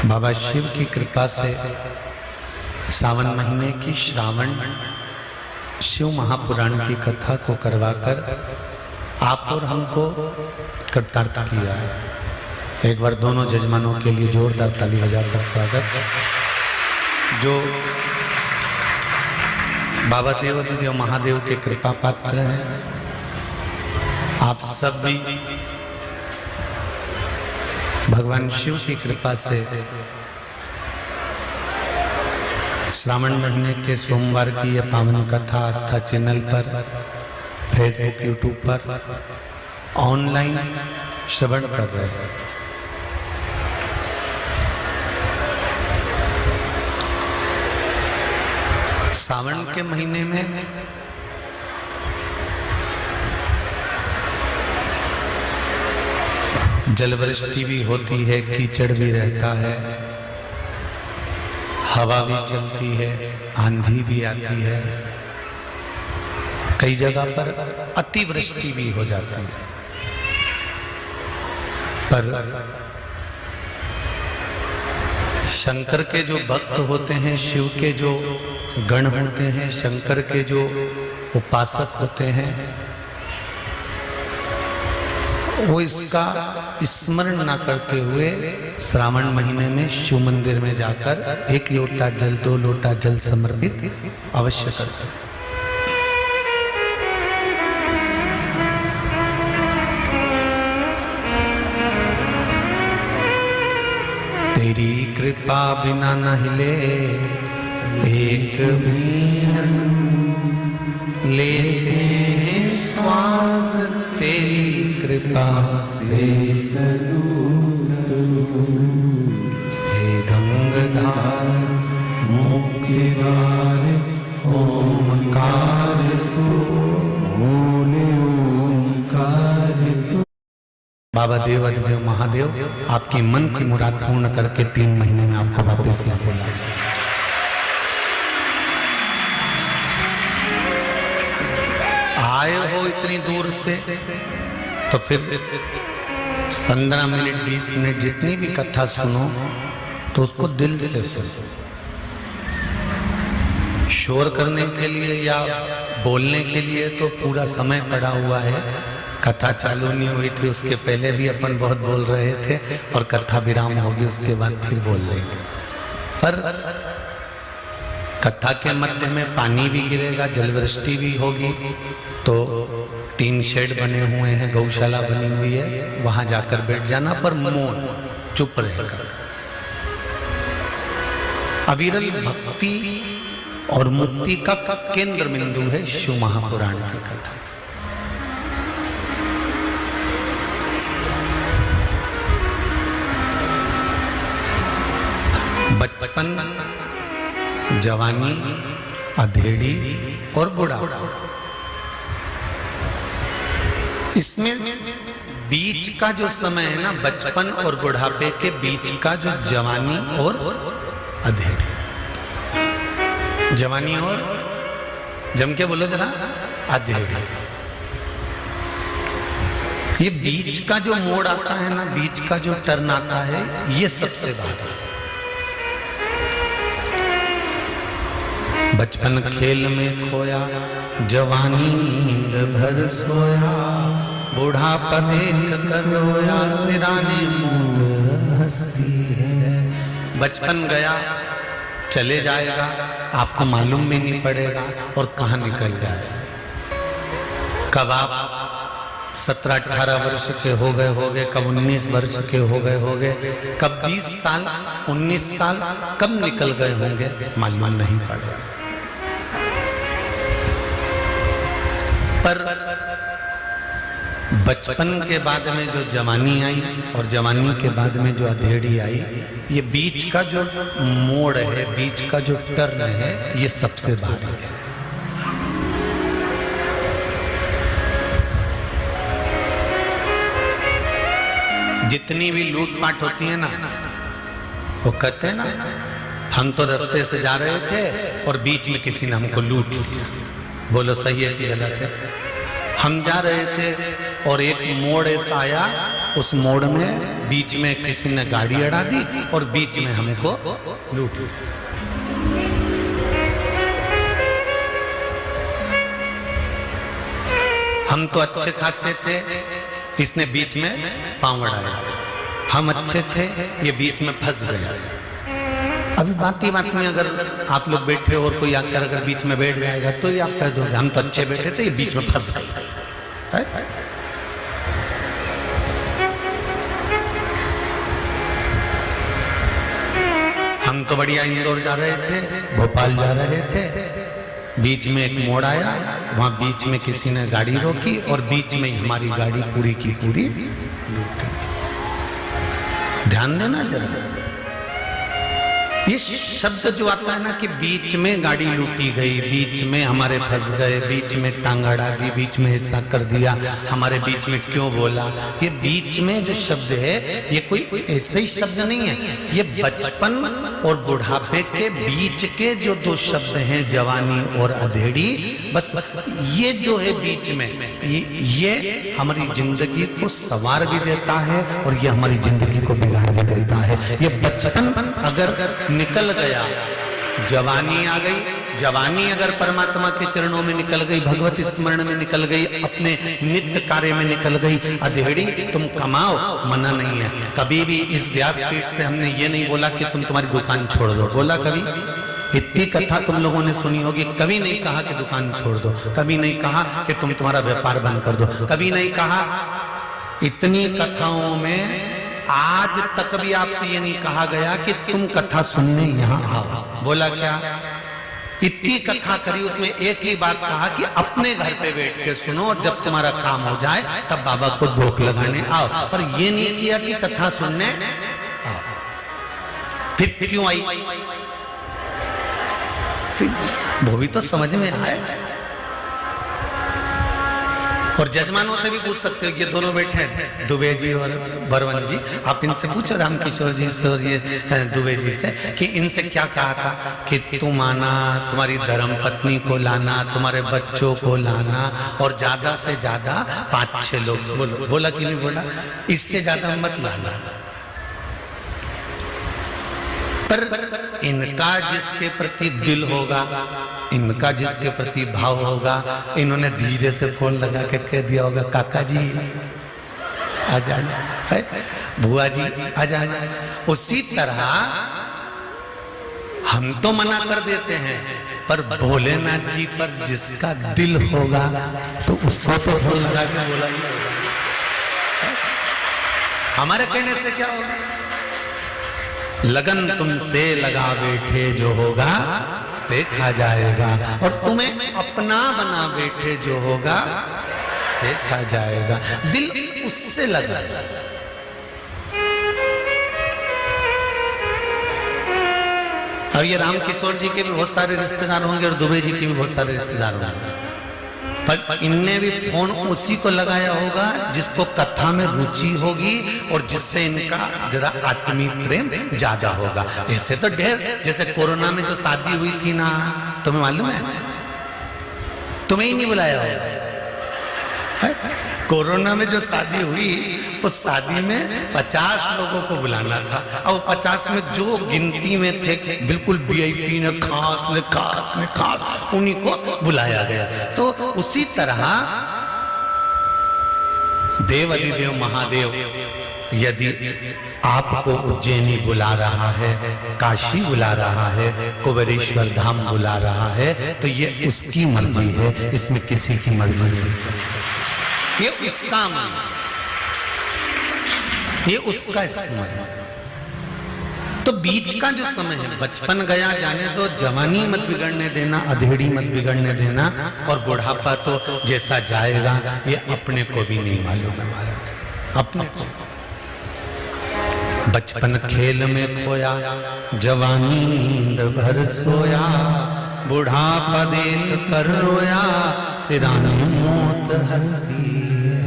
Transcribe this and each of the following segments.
बाबा शिव की कृपा से सावन महीने की श्रावण शिव महापुराण की कथा को करवाकर आप और हमको कृतार्थ किया है। एक बार दोनों जजमानों के लिए जोरदार ताली बजाकर स्वागत। जो बाबा देव महादेव के कृपा पात्र हैं, आप सब भी भगवान शिव की कृपा से श्रावण महीने के सोमवार की यह पावन कथा आस्था चैनल पर, फेसबुक, यूट्यूब पर ऑनलाइन श्रवण कर रहे हैं। सावन के महीने में जलवृष्टि भी होती है, कीचड़ भी रहता है, हवा भी चलती है, आंधी भी आती है, कई जगह पर अतिवृष्टि भी हो जाती है। पर शंकर के जो भक्त होते हैं, शिव के जो गण होते हैं, शंकर के जो उपासक होते हैं, वो इसका स्मरण ना करते हुए श्रावण महीने में शिव मंदिर में जाकर 1 लोटा जल 2 लोटा जल समर्पित अवश्य करते हैं। तेरी कृपा बिना न हिले एक भी लेते श्वास, तेरी कृपा से हे गंगाधार मुक्तिदार ओंकार तू। बाबा देव अधिदेव महादेव आपकी मन की मुराद पूर्ण करके 3 महीने में आपको वापस यहाँ बुला। आए हो इतनी दूर से तो फिर 15 मिनट 20 मिनट जितनी भी कथा सुनो तो उसको दिल से सुनो। शोर करने के लिए या बोलने के लिए तो पूरा समय पड़ा हुआ है। कथा चालू नहीं हुई थी, उसके पहले भी अपन बहुत बोल रहे थे और कथा विराम होगी उसके बाद फिर बोल लेंगे। पर कथा के मध्य में पानी भी गिरेगा, जलवृष्टि भी होगी, तो 3 शेड बने हुए हैं, गौशाला बनी हुई है, वहां जाकर बैठ जाना, पर मौन चुप रहेगा। अविरल भक्ति और मुक्ति का केंद्र बिंदु है शिव महापुराण की कथा। बचपन, जवानी, अधेड़ी और बुढ़ापा, इसमें बीच का जो समय है ना, बचपन और बुढ़ापे के बीच का जो जवानी और अधेड़ी, जवानी और जम के बोलो जरा, अधेड़ी, ये बीच का जो मोड़ आता है ना, बीच का जो टर्न आता है, ये सबसे बात है। बचपन खेल में खोया, जवानी नींद भर सोया, बुढ़ापा देख कर रोया, सिराने मूंद हंसती है। बचपन गया चले जाएगा, आपको मालूम भी नहीं पड़ेगा और कहाँ निकल जाएगा। कब आप 17-18 वर्ष के हो गए, कब 19 वर्ष के हो गए, कब 20 साल 19 साल कब निकल गए होंगे मालूम नहीं पड़ेगा। पर बचपन के बाद में जो जवानी आई और जवानी के बाद में जो अधेड़ी आई, ये बीच का जो मोड़ है, बीच का जो टर्न है, ये सबसे भारी है। जितनी भी लूटपाट होती है ना, वो कहते हैं ना, हम तो रास्ते से जा रहे थे और बीच में किसी ने हमको लूट लिया। बोलो सही है कि गलत है? हम जा रहे थे और एक मोड़ ऐसा आया उस मोड़ में बीच में किसी ने गाड़ी अड़ा दी और बीच में हमको लूट लिया। हम तो अच्छे खासे थे, इसने बीच में पांव अड़ाया। हम अच्छे थे, ये बीच में फंस गया। अभी बात में अगर आप लोग बैठे और कोई आकर अगर बीच में बैठ जाएगा तो ये आप कह दोगे हम तो अच्छे बैठे थे, ये बीच में फंस गए। हम तो बढ़िया इंदौर जा रहे थे, भोपाल जा रहे थे, बीच में एक मोड़ आया, वहां बीच में किसी ने गाड़ी रोकी और बीच में ही हमारी गाड़ी पूरी की पूरी लूटी। ध्यान देना जरा, ये शब्द जो आता है ना कि बीच में गाड़ी लूटी गई, बीच में हमारे फंस गए, बीच में टांग अड़ा दी, बीच में हिस्सा कर दिया, हमारे बीच में क्यों बोला, ये बीच में जो शब्द है ये कोई ऐसे ही शब्द नहीं है। ये बचपन और बुढ़ापे के बीच के जो दो शब्द हैं, जवानी और अधेड़ी, बस ये जो है बीच में, ये हमारी जिंदगी को संवार भी देता है और ये हमारी जिंदगी को बिगाड़ भी देता है। ये बचपन अगर निकल गया, जवानी आ गई, जवानी अगर परमात्मा के चरणों में निकल गई, भगवत स्मरण में निकल गई, अपने नित्य कार्य में निकल गई, अधेड़ी तुम कमाओ, मना नहीं है। कभी भी इस व्यासपीठ से हमने ये नहीं बोला कि तुम तुम्हारी दुकान छोड़ दो, बोला कभी? इतनी कथा तुम लोगों ने सुनी होगी, कभी नहीं कहा कि दुकान छोड़ दो, कभी नहीं कहा कि तुम तुम्हारा व्यापार बंद कर दो, कभी नहीं कहा। इतनी कथाओं में आज तक भी आपसे ये नहीं कहा गया कि तुम कथा सुनने यहाँ आओ, बोला क्या? इतनी कथा करी, उसमें एक ही बात कहा कि अपने घर पे बैठ के सुनो और जब तुम्हारा काम हो जाए तब बाबा को धोख लगाने आओ, पर ये नहीं किया कि कथा सुनने आओ। फिर क्यों आई? वो भी तो समझ में आए। और जजमानों से भी पूछ सकते हो, ये दोनों बैठे हैं दुबे जी और बरवन जी, आप इनसे पूछो, रामकिशोर जी से और ये दुबे जी से, कि इनसे क्या कहा था कि तुम आना, तुम्हारी धर्म पत्नी को लाना, तुम्हारे बच्चों को लाना और ज्यादा से ज्यादा 5-6 लोग। बोलो, बोला कि नहीं बोला? इससे ज्यादा मत लाना। पर इनका जिसके प्रति दिल होगा, इनका जिसके प्रति भाव होगा, इन्होंने धीरे से फोन लगा के कह दिया होगा, काका जी आ जाना, बुआ जी आ जाना। उसी तरह हम तो मना कर देते हैं, पर भोलेनाथ जी पर जिसका दिल होगा तो उसको तो फोन लगा के बोला ही होगा। हमारे कहने से क्या होगा? लगन तुमसे लगा बैठे जो होगा देखा जाएगा, और तुम्हें अपना बना बैठे जो होगा देखा जाएगा। दिल उससे लगा। अब ये रामकिशोर जी के भी बहुत सारे रिश्तेदार होंगे और दुबे जी के भी बहुत सारे रिश्तेदार होंगे, पर इनने भी फोन उसी को लगाया होगा जिसको कथा में रुचि होगी और जिससे इनका जरा आत्मीय प्रेम ज्यादा होगा। ऐसे तो ढेर, जैसे कोरोना में जो शादी हुई थी ना, तुम्हें मालूम है? तुम्हें ही नहीं बुलाया होगा। कोरोना में जो शादी हुई, उस शादी में 50 लोगों को बुलाना था, और 50 में जो गिनती में थे बिल्कुल VIP ने खास उन्हीं को बुलाया गया। तो उसी तरह देव अधिदेव महादेव यदि आपको उज्जैनी बुला रहा है, काशी बुला रहा है, कुबेरेश्वर धाम बुला रहा है, तो ये उसकी मर्जी है, इसमें किसी की मर्जी नहीं चल सकती। ये उसका मन, ये उसका समय। तो बीच का जो समय है, बचपन गया जाने दो, जवानी मत बिगड़ने देना, अधेड़ी मत बिगड़ने देना, और बुढ़ापा तो जैसा जाएगा ये अपने को भी नहीं मालूम है महाराज, अपने को। बचपन खेल में खोया, जवानी नींद भर सोया, बुढ़ापा देख कर रोया, सिराने मौत हंसती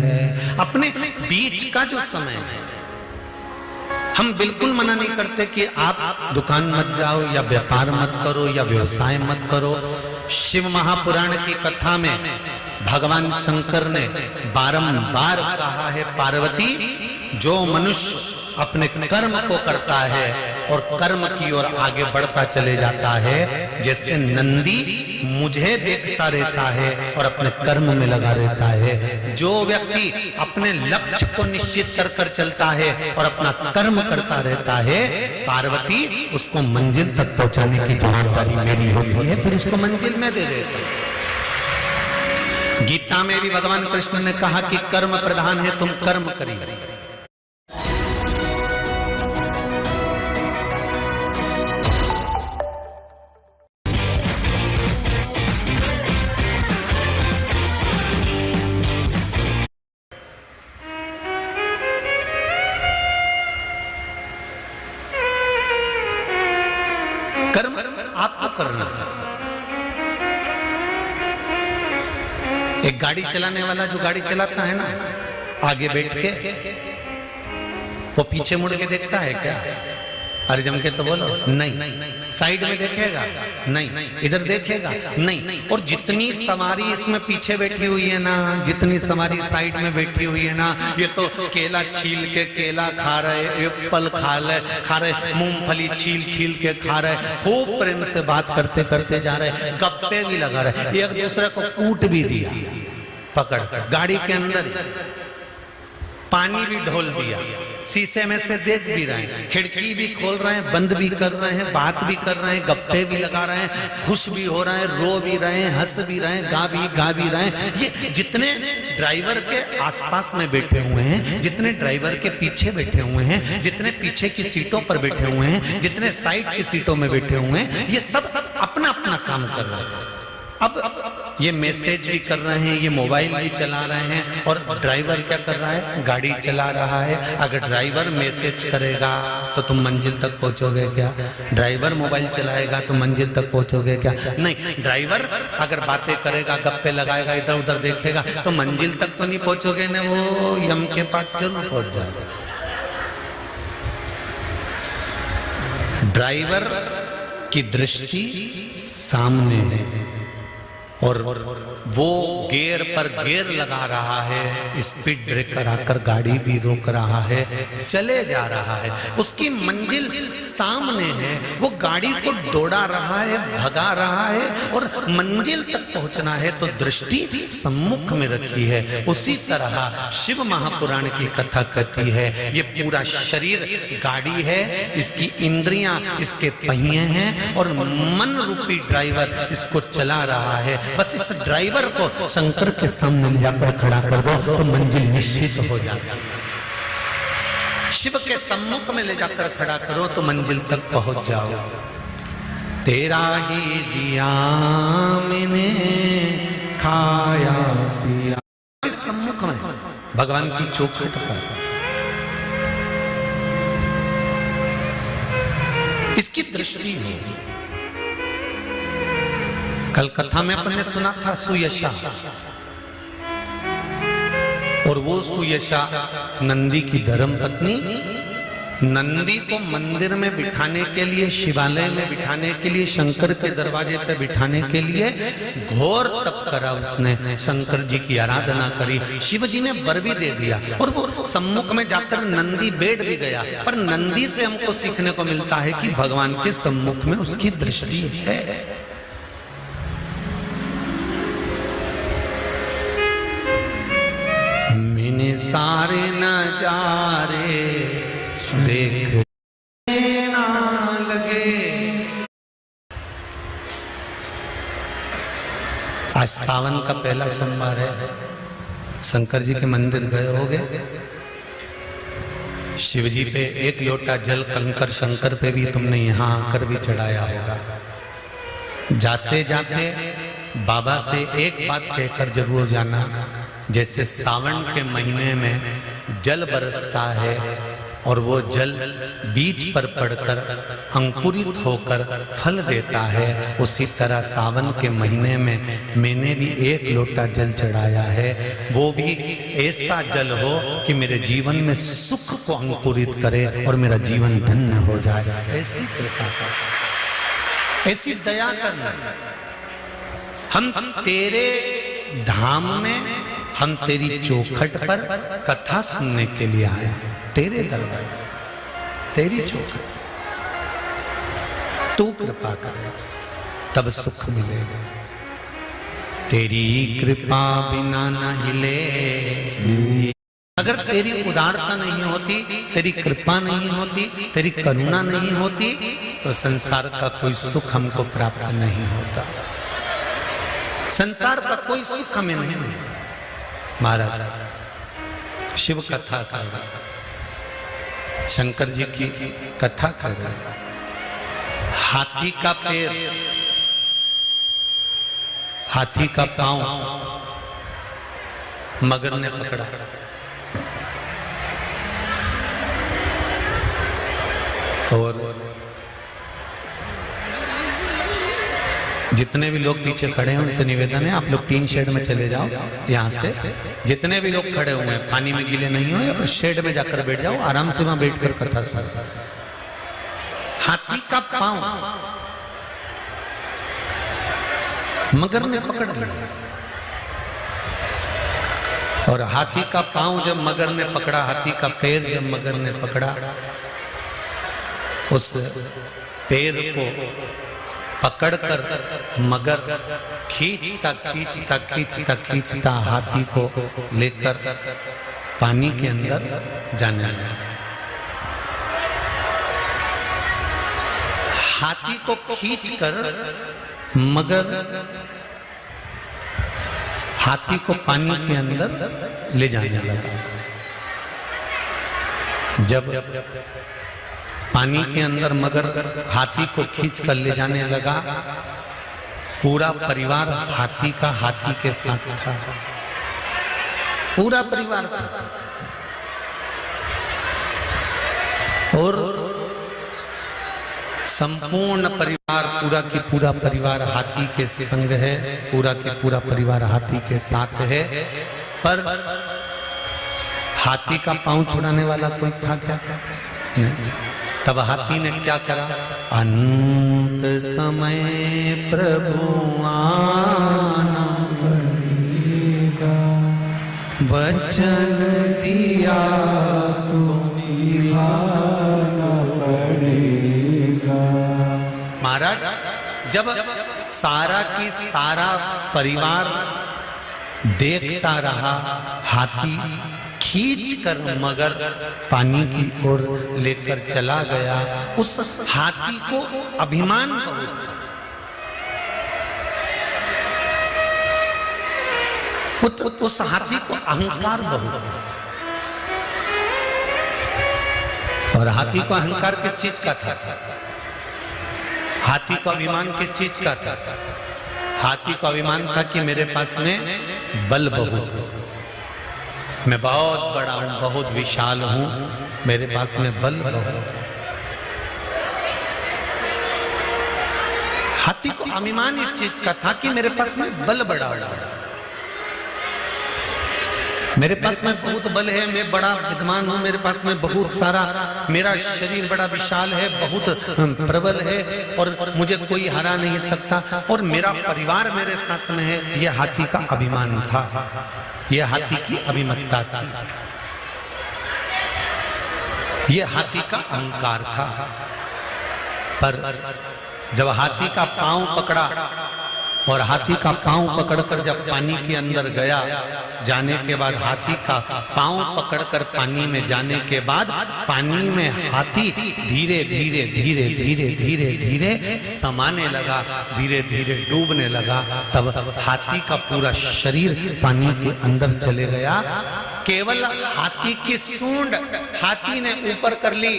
है। अपने बीच का जो समय है, हम बिल्कुल मना नहीं करते कि आप दुकान मत जाओ या व्यापार मत करो या व्यवसाय मत करो, शिव महापुराण की कथा में भगवान शंकर ने बारंबार कहा है, पार्वती जो मनुष्य अपने कर्म को करता है और कर्म की ओर आगे बढ़ता चले जाता है, जैसे नंदी मुझे देखता रहता है और अपने कर्म में लगा रहता है, जो व्यक्ति अपने लक्ष्य को निश्चित कर कर चलता है और अपना कर्म करता रहता है, पार्वती उसको मंजिल तक पहुंचाने की जवाबदारी मेरी होती है, फिर उसको मंजिल में दे देता है। गीता में भी भगवान कृष्ण ने कहा कि कर्म प्रधान है, तुम कर्म करिए। कर्म आपको करना है। एक गाड़ी चलाने वाला जो गाड़ी चलाता है ना, आगे बैठ के वो पीछे मुड़ के देखता है क्या? अरे जम के तो बोलो, नहीं। साइड में देखेगा? नहीं। इधर देखेगा? नहीं। और जितनी सवारी इसमें पीछे बैठी हुई है ना, जितनी सवारी साइड में बैठी हुई है ना, ये तो केला छील के केला खा रहे, एप्पल खा रहे, मूंगफली छील के खा रहे, खूब प्रेम से बात करते करते जा रहे, गप्पे भी लगा रहे, एक दूसरे को कूट भी दिया पकड़ गाड़ी के अंदर, पानी भी ढोल दिया, शीशे में से देख भी रहे हैं, खिड़की भी खोल रहे हैं, बंद भी कर रहे हैं, बात भी कर रहे हैं, गप्पे भी लगा रहे हैं, खुश भी हो रहे हैं, रो भी रहे हैं, हंस भी रहे हैं, गा भी रहे हैं। ये जितने ड्राइवर के आसपास में बैठे हुए हैं, जितने ड्राइवर के पीछे बैठे हुए हैं, जितने पीछे की सीटों पर बैठे हुए हैं, जितने साइड की सीटों में बैठे हुए हैं, ये सब अपना अपना काम कर रहे हैं। अब ये मैसेज भी कर रहे हैं, ये मोबाइल भी चला रहे हैं, और ड्राइवर क्या कर रहा है? गाड़ी चला रहा है। अगर ड्राइवर मैसेज करेगा तो तुम मंजिल तक पहुंचोगे क्या? ड्राइवर मोबाइल चलाएगा तो मंजिल तक पहुंचोगे क्या? नहीं। ड्राइवर अगर बातें करेगा, गप्पे लगाएगा, इधर उधर देखेगा, तो मंजिल तक तो नहीं पहुंचोगे ना, वो यम के पास जरूर पहुंच जाएगा। ड्राइवर की दृष्टि सामने है और वो गियर पर गियर लगा रहा है, स्पीड ब्रेकर आकर गाड़ी भी रोक रहा है, चले जा रहा है, उसकी मंजिल सामने है, वो गाड़ी को दौड़ा रहा है, भगा रहा है, और मंजिल तक पहुंचना है तो दृष्टि सम्मुख में रखी है। उसी तरह शिव महापुराण की कथा कहती है, ये पूरा शरीर गाड़ी है, इसकी इंद्रियां इसके पहिए हैं और मन रूपी ड्राइवर इसको चला रहा है। बस इस ड्राइवर को शंकर के सामने जाकर खड़ा कर दो तो मंजिल निश्चित हो जाएगी। शिव के सम्मुख में ले जाकर खड़ा करो तो मंजिल तक पहुंच जाओ। तेरा ही दिया मैंने खाया पिया, सम्मुख में भगवान की चौखट पर, इसकी दृष्टि है। कल कथा में अपन ने सुना था सुयशा, और वो सुयशा नंदी की धर्म पत्नी, नंदी को मंदिर में बिठाने के लिए, शिवालय में बिठाने के लिए, शंकर के दरवाजे पर बिठाने के लिए घोर तप करा उसने, शंकर जी की आराधना करी, शिव जी ने वर भी दे दिया, और वो सम्मुख में जाकर नंदी बैठ भी गया। पर नंदी से हमको सीखने को मिलता है कि भगवान के सम्मुख में उसकी दृष्टि है। मैंने सारे नजारे देखने ना लगे। आज सावन का पहला सोमवार है, शंकर जी के मंदिर गए होगे, शिव जी पे एक लोटा जल कंकर शंकर पे भी तुमने यहाँ आकर भी चढ़ाया होगा। जाते जाते बाबा से एक बात कहकर जरूर जाना, जैसे सावन के महीने में जल बरसता है और वो जल बीज पर पड़कर अंकुरित होकर फल देता है, उसी तरह सावन के महीने में मैंने भी एक लोटा जल चढ़ाया है, वो भी ऐसा जल हो कि मेरे जीवन में सुख को अंकुरित करे और मेरा जीवन धन्य हो जाए। ऐसी कृपा, ऐसी दया करना। हम तेरे धाम में, हम तेरी चौखट पर कथा सुनने के लिए आए, तेरे दरवाजे, तेरी चौखट। तू कृपा करेगा तब सुख मिलेगा, तेरी कृपा बिना न हिले। अगर तेरी उदारता नहीं होती, तेरी कृपा नहीं होती, तेरी करुणा नहीं होती, तो संसार का कोई सुख हमको प्राप्त नहीं होता। संसार का कोई सुख हमें नहीं मिलता। महाराज शिव कथा कर रहा, शंकर जी की कथा कर रहा, हाथी का पैर, हाथी का पांव मगर ने पकड़ा। और जितने भी लोग पीछे खड़े हैं उनसे निवेदन है, आप लोग टीन शेड में चले जाओ। यहाँ से जितने भी लोग खड़े हुए हैं पानी में गीले नहीं हो, या शेड में जाकर बैठ जाओ, आराम से वहां बैठकर कथा सुनो। हाथी का पांव मगर ने पकड़ लिया, और हाथी का पांव जब मगर ने पकड़ा, हाथी का पैर जब मगर ने पकड़ा, उस पैर को पकड़कर मगर खींचता खींचता खींचता खींचता हाथी को लेकर पानी के अंदर जाने लगा। हाथी को खींचकर मगर हाथी को पानी के अंदर ले जाने लगा। जब पानी के अंदर मगर हाथी को खींच कर ले जाने लगा, पूरा परिवार हाथी का हाथी के साथ था, पूरा परिवार था। और संपूर्ण परिवार, पूरा की पूरा परिवार हाथी के संग है, पूरा के पूरा परिवार हाथी के साथ है। पर हाथी का पांव छुड़ाने वाला कोई था क्या? नहीं। तब हाथी ने क्या करा? अंत समय प्रभु आना पड़ेगा, वचन दिया तो निभाना पड़ेगा। महाराज जब सारा की सारा परिवार देखता रहा, हाथी खींच कर मगर पानी की ओर लेकर चला गया। उस हाथी को अभिमान बहुत था, उस हाथी को अहंकार बहुत था। और हाथी को अहंकार किस चीज का था? हाथी को अभिमान किस चीज का था? हाथी को अभिमान था कि मेरे पास में बल बहुत है, मैं बहुत बड़ा हूं, बहुत विशाल हूं, मेरे पास में बल बहुत है। हाथी को अभिमान इस चीज का था कि मेरे पास में बल बड़ा है, मेरे पास में बहुत बल है, मैं बड़ा विद्वान हूं, मेरे पास में बहुत सारा, मेरा शरीर बड़ा विशाल है, बहुत प्रबल है, और मुझे कोई हरा नहीं सकता, और मेरा परिवार मेरे साथ में है। यह हाथी का अभिमान था, यह हाथी की अभिमतता थी, यह हाथी का अहंकार था। पर जब हाथी का पांव पकड़ा, और हाथी का पांव पकड़कर जब पानी के अंदर गया, जाने के बाद हाथी का पांव पकड़कर पानी में जाने के बाद पानी में हाथी धीरे धीरे धीरे धीरे धीरे धीरे समाने लगा, धीरे धीरे डूबने लगा। तब हाथी का पूरा शरीर पानी के अंदर चले गया। केवल हाथी की सूंड हाथी ने ऊपर कर ली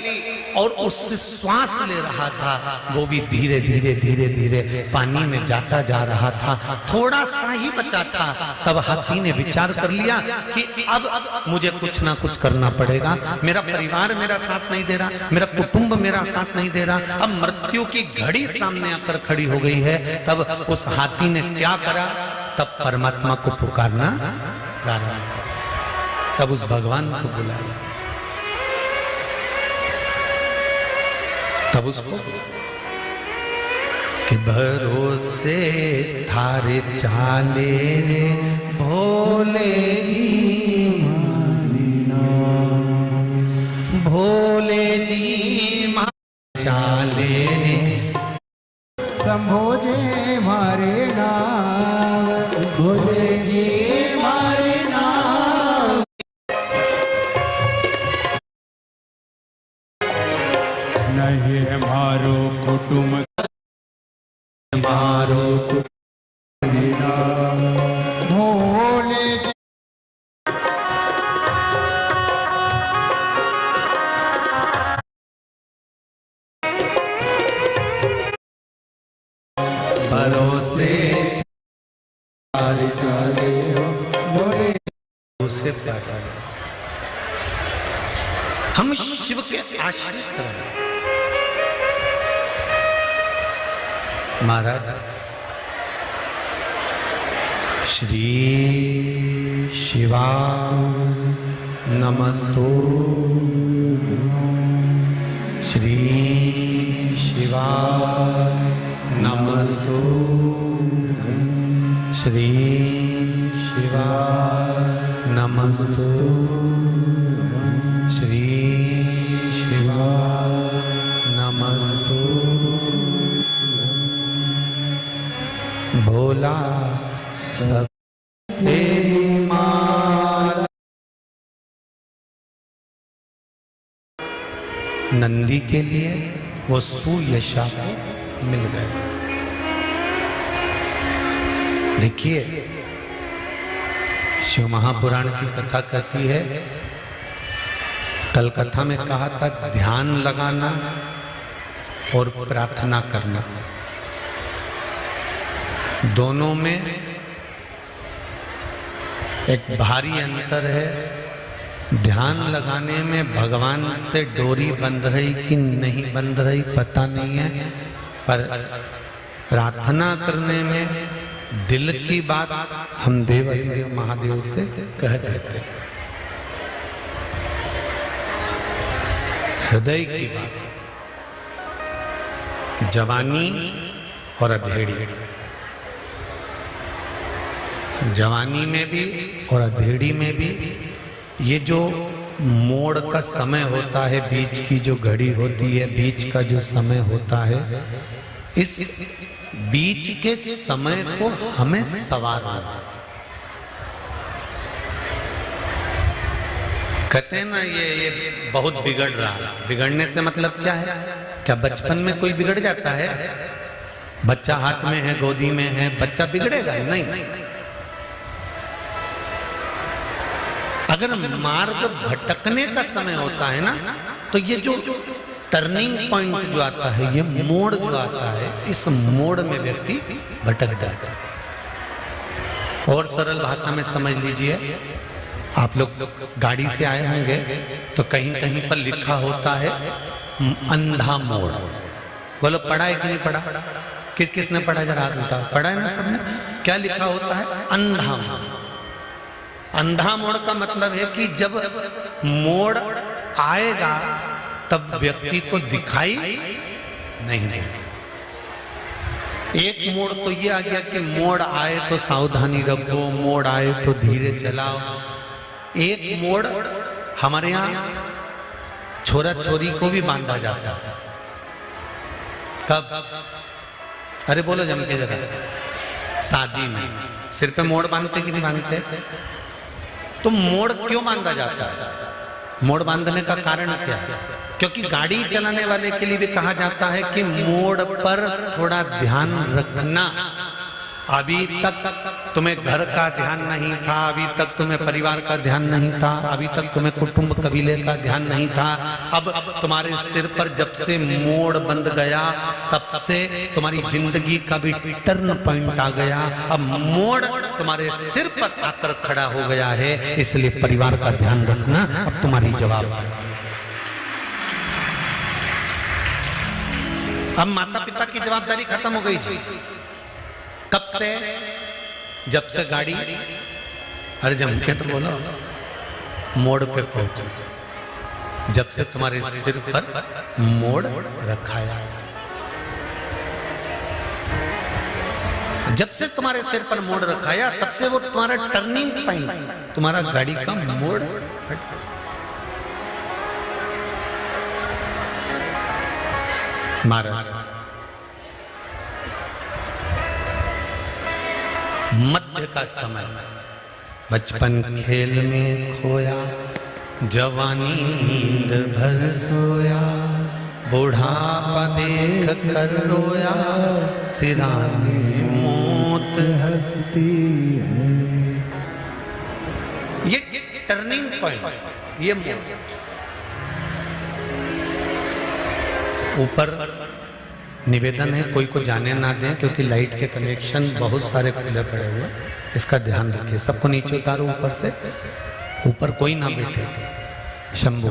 और उससे श्वास ले रहा था, वो भी धीरे धीरे धीरे धीरे पानी में जाता जा रहा था, थोड़ा सा ही बचा था। तब हाथी ने विचार कर लिया कि अब मुझे कुछ ना कुछ करना पड़ेगा, मेरा परिवार मेरा साथ नहीं दे रहा, मेरा कुटुंब मेरा साथ नहीं दे रहा, अब मृत्यु की घड़ी सामने आकर खड़ी हो गई है। तब उस हाथी ने क्या करा? तब परमात्मा को पुकारना प्रारंभ, तब उस भगवान को बुलाया, तब उसको कि भरोसे थारे चाले रे भोले जी भोले जी चाले रे शंभो जे मारे नाम भोले जी मारे नाम नहीं है मारो कुटुंब मारो भोले भरोसे चाले भोले उसे प्यारा हम शिव के आश्रित रहे। महाराज श्री शिवा नमस्तो श्री शिवा नमस्तो श्री शिवा नमस्तो श्री शिवा नमस्तो भोला सब तेरी माला। नंदी के लिए वो सुयशा मिल गए। देखिए शिव महापुराण की कथा कहती है, कल कथा में कहा था ध्यान लगाना और प्रार्थना करना, दोनों में एक भारी अंतर है। ध्यान लगाने में भगवान से डोरी बंध रही कि नहीं बंध रही पता नहीं है, पर प्रार्थना करने में दिल की बात हम देवाधिदेव महादेव से कह देते, हृदय की बात। जवानी और अधेड़ी, जवानी में भी और अधेड़ी में भी ये जो मोड़ का समय होता है, बीच की जो घड़ी होती है, बीच का जो समय होता है, इस बीच के समय को हमें संवारना। कहते हैं ना ये बहुत बिगड़ रहा है। बिगड़ने से मतलब क्या है? क्या बचपन में कोई बिगड़ जाता है? बच्चा हाथ में है, गोदी में है, बच्चा बिगड़ेगा? नहीं। अगर मार्ग भटकने का समय होता है ना, तो ये जो टर्निंग पॉइंट जो आता है, ये मोड़ जो आता है, इस मोड़ में व्यक्ति भटक जाता है। और सरल भाषा में समझ लीजिए, आप लोग गाड़ी से आए होंगे तो कहीं कहीं पर लिखा होता है अंधा मोड़। बोलो पढ़ा है कि नहीं पढ़ा? किस किस ने पढ़ा? जरा हाथ उठाओ। पढ़ा है ना सबने? क्या लिखा होता है? अंधा मोड़। अंधा मोड़ का मतलब है कि जब मोड़ आएगा तब व्यक्ति को दिखाई नहीं देगा। एक मोड़ तो ये आ गया कि मोड़ आए तो सावधानी रखो, मोड़ आए तो धीरे चलाओ। एक मोड़ हमारे यहाँ छोरा छोरी को भी बांधा जाता है। कब? अरे बोलो जम के जरा। शादी में सिर पे मोड़ बांधते कि नहीं बांधते? तो मोड़ क्यों बांधा जाता है? मोड़ बांधने का कारण क्या है? क्योंकि गाड़ी चलाने वाले के लिए भी कहा जाता है कि मोड़ पर थोड़ा ध्यान रखना। अभी तक तुम्हें घर का ध्यान नहीं था, अभी तक तुम्हें परिवार का ध्यान नहीं था, अभी तक तुम्हें कुटुंब कबीले का ध्यान नहीं था। अब तुम्हारे सिर पर जब से मोड़ बंध गया, तब से तुम्हारी जिंदगी का भी टर्न पॉइंट आ गया। अब मोड़ तुम्हारे सिर पर आकर खड़ा हो गया है, इसलिए परिवार का ध्यान रखना अब तुम्हारी जवाबदारी। अब माता पिता की जवाबदारी खत्म हो गई जी। कब से? जब से गाड़ी, अरे जम के तो बोलो, मोड़ पे पहुंची। जब से तुम्हारे सिर पर मोड़ रखाया। जब से तुम्हारे सिर पर मोड़ रखाया तब से वो तुम्हारा टर्निंग पॉइंट, तुम्हारा गाड़ी का मोड़ महाराज। मध्य का समय, बचपन खेल में खोया, जवानी नींद भर सोया, बुढ़ापा देख कर रोया, सिराने मौत हंसती है। ये टर्निंग पॉइंट, ये ऊपर निवेदन है कोई को जाने ना दें, क्योंकि लाइट के कनेक्शन बहुत सारे खुले पड़े हुए, इसका ध्यान रखिए। सबको नीचे उतारो ऊपर से, ऊपर कोई ना बैठे। शंभू,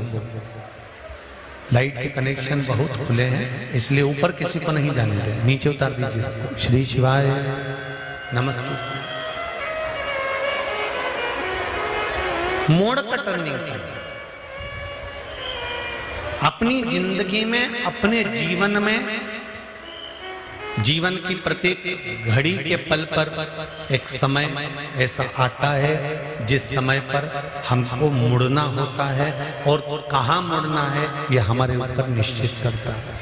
लाइट के कनेक्शन बहुत खुले हैं, इसलिए ऊपर किसी को नहीं जाने दें, नीचे उतार दीजिए सबको। श्री शिवाय नमस्ते। मोड़ का टर्निंग पॉइंट अपनी जिंदगी में, अपने जीवन में, जीवन की प्रत्येक घड़ी के पल पर एक समय ऐसा आता है जिस समय पर हमको मुड़ना होता है, और कहाँ मुड़ना है यह हमारे ऊपर निश्चित करता है।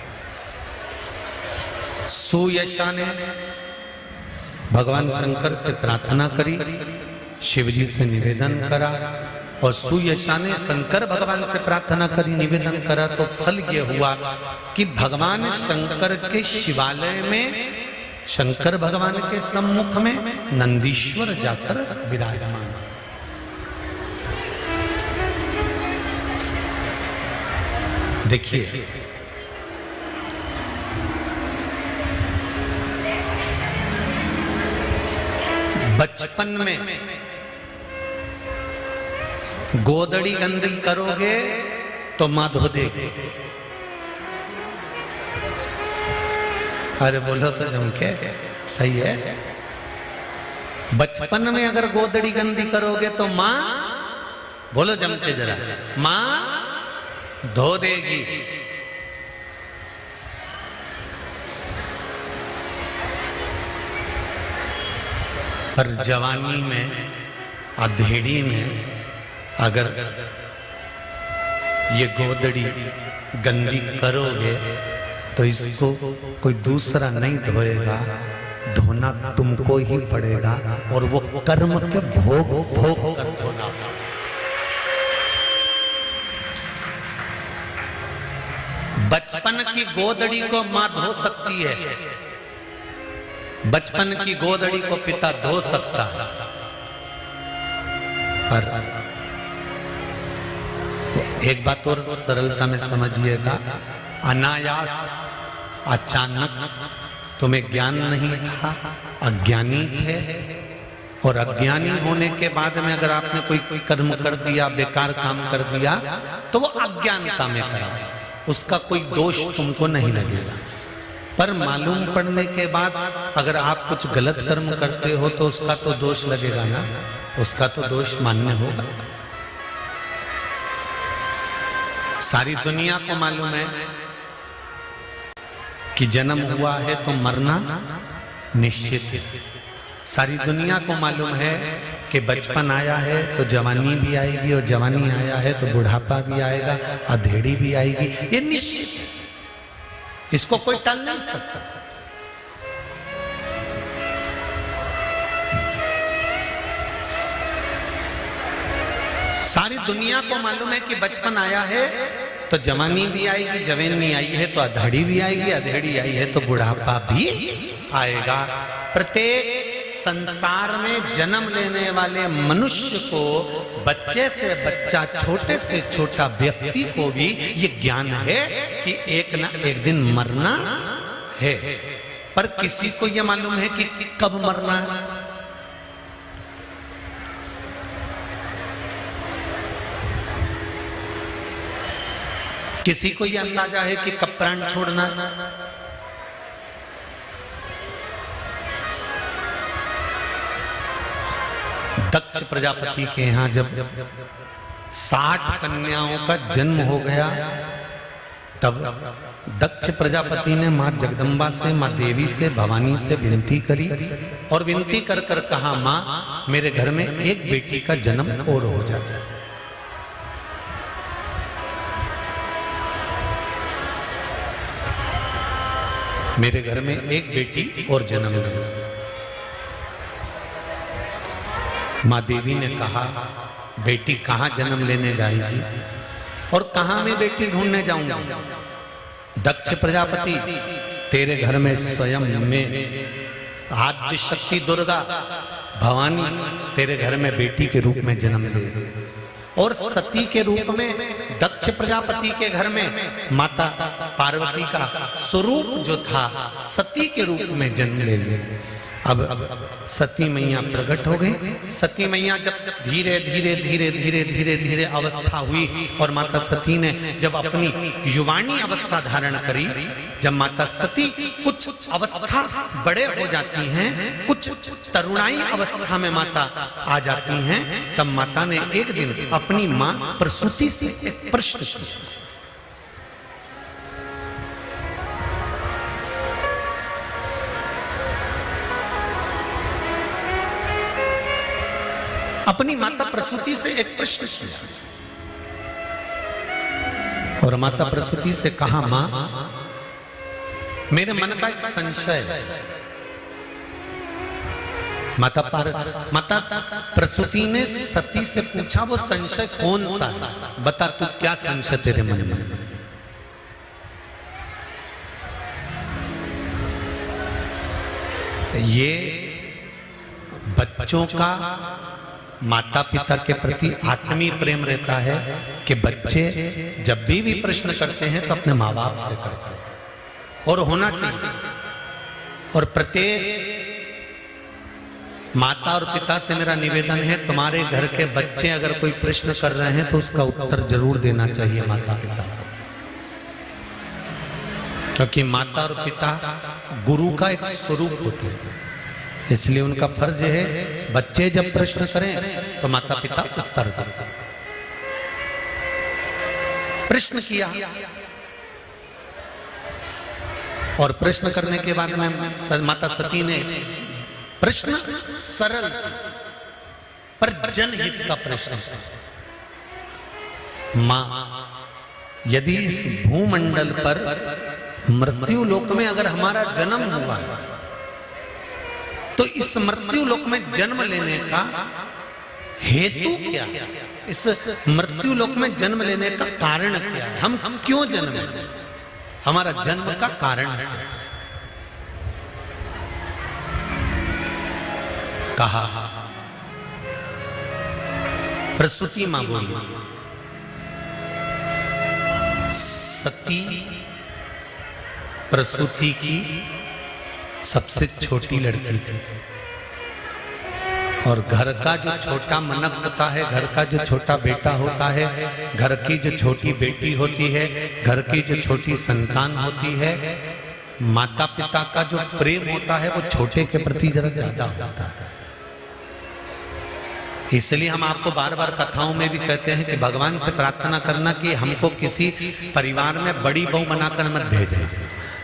सुयशा ने भगवान शंकर से प्रार्थना करी, शिवजी से निवेदन करा, और सुयशा ने शंकर भगवान से प्रार्थना करी, निवेदन करा, तो फल ये हुआ कि भगवान शंकर के शिवालय में, शंकर भगवान के सम्मुख में नंदीश्वर जाकर विराजमान। देखिए बचपन में गोदड़ी गंदी करोगे तो मां धो देगी। अरे बोलो तो जम के, सही है। बचपन में अगर गोदड़ी गंदी करोगे तो मां, बोलो जम के जरा, मां धो देगी। पर जवानी में, अधेड़ी में अगर ये गोदड़ी गंदी करोगे तो इसको कोई दूसरा नहीं धोएगा, धोना तुमको ही पड़ेगा, और वो कर्म के भोग भोग कर धोना। बचपन की गोदड़ी को मां धो सकती है, बचपन की गोदड़ी को पिता धो सकता है, पर एक बात और सरलता में समझिएगा, अनायास, अचानक तुम्हें ज्ञान नहीं था, अज्ञानी थे, और अज्ञानी होने के बाद में अगर आपने कोई कर्म कर दिया, बेकार काम कर दिया, तो वो अज्ञानता में करा, उसका कोई दोष तुमको नहीं लगेगा। पर मालूम पड़ने के बाद अगर आप कुछ गलत कर्म करते हो तो उसका तो दोष लगेगा ना, उसका तो दोष मान्य होगा। सारी दुनिया को मालूम है कि जन्म हुआ है तो मरना निश्चित है। सारी दुनिया को मालूम है कि बचपन आया है तो जवानी भी आएगी, और जवानी आया है तो बुढ़ापा भी आएगा, अधेड़ी भी आएगी, ये निश्चित है, इसको कोई टाल नहीं सकता। सारी दुनिया को मालूम है कि बचपन आया है तो जवानी भी आएगी, जवानी आई है तो अधेड़ी भी आएगी, अधेड़ी आई है तो बुढ़ापा भी आएगा। प्रत्येक संसार में जन्म लेने वाले मनुष्य को, बच्चे से बच्चा, छोटे से छोटा व्यक्ति को भी ये ज्ञान है कि एक ना एक दिन मरना है, पर किसी को ये मालूम है कि कब मरना है। किसी को यह अंदाजा है कि कब प्राण छोड़ना है। दक्ष प्रजापति के यहां जब 60 कन्याओं का जन्म हो गया तब दक्ष प्रजापति ने माँ जगदम्बा से, माँ देवी से, भवानी से विनती करी और विनती कर कर कहा, माँ मेरे घर में एक बेटी का जन्म और हो जाए। मेरे घर में एक बेटी और जन्म ले। माँ देवी ने कहा, बेटी कहाँ जन्म लेने जाएगी और कहाँ मैं बेटी ढूंढने जाऊंगा? दक्ष प्रजापति, तेरे घर में स्वयं में आद्य शक्ति दुर्गा भवानी तेरे घर में बेटी के रूप में जन्म ले, और सती के रूप में दक्ष प्रजापति के घर में माता पार्वती का स्वरूप जो था सती के रूप में जन्म ले लिया। अब सती मैया प्रकट हो गई। सती मैया जब धीरे धीरे धीरे धीरे धीरे धीरे अवस्था हुई और माता सती ने जब अपनी युवानी अवस्था धारण करी, जब माता सती कुछ अवस्था बड़े हो जाती हैं, कुछ तरुणाई अवस्था में माता आ जाती हैं, तब माता ने एक दिन अपनी मां प्रसूति से एक प्रश्न किया। अपनी माता प्रसूति से एक प्रश्न किया और माता प्रसूति से कहा, मां मेरे मन का एक संशय है। माता प्रसूति ने सती से पूछा, वो संशय कौन सा? बता तू, क्या संशय तेरे मन में? ये बच्चों का माता पिता के प्रति आत्मीय प्रेम रहता है कि बच्चे जब भी प्रश्न करते हैं तो अपने माँ बाप से करते हैं, और होना चाहिए। और प्रत्येक माता और पिता से मेरा निवेदन है, तुम्हारे घर के बच्चे अगर कोई प्रश्न कर रहे हैं तो उसका उत्तर जरूर देना चाहिए माता पिता को, क्योंकि माता और पिता गुरु का एक स्वरूप होते हैं। इसलिए उनका फर्ज है बच्चे जब प्रश्न करें तो माता पिता उत्तर दें। प्रश्न किया और प्रश्न करने के बाद में माता सती ने प्रश्न सरल पर जनहित का प्रश्न था। मां, यदि इस भूमंडल पर मृत्यु लोक में अगर हमारा जन्म हुआ तो इस मृत्यु लोक में जन्म लेने का हेतु क्या है? इस मृत्यु लोक में जन्म लेने का कारण क्या है? हम क्यों जन्म लेते? हमारा जन्म का कारण है। कहा, प्रसूति मां बोली, सती प्रसूति की सबसे छोटी लड़की थी, और घर का जो छोटा मनक होता है, घर का जो छोटा बेटा होता है, घर की जो छोटी बेटी होती है, घर की जो छोटी संतान होती है, माता पिता का जो प्रेम होता है वो छोटे के प्रति जरा ज्यादा होता है। इसलिए हम आपको बार बार कथाओं में भी कहते हैं कि भगवान से प्रार्थना करना कि हमको किसी परिवार में बड़ी बहू बनाकर मत भेजें।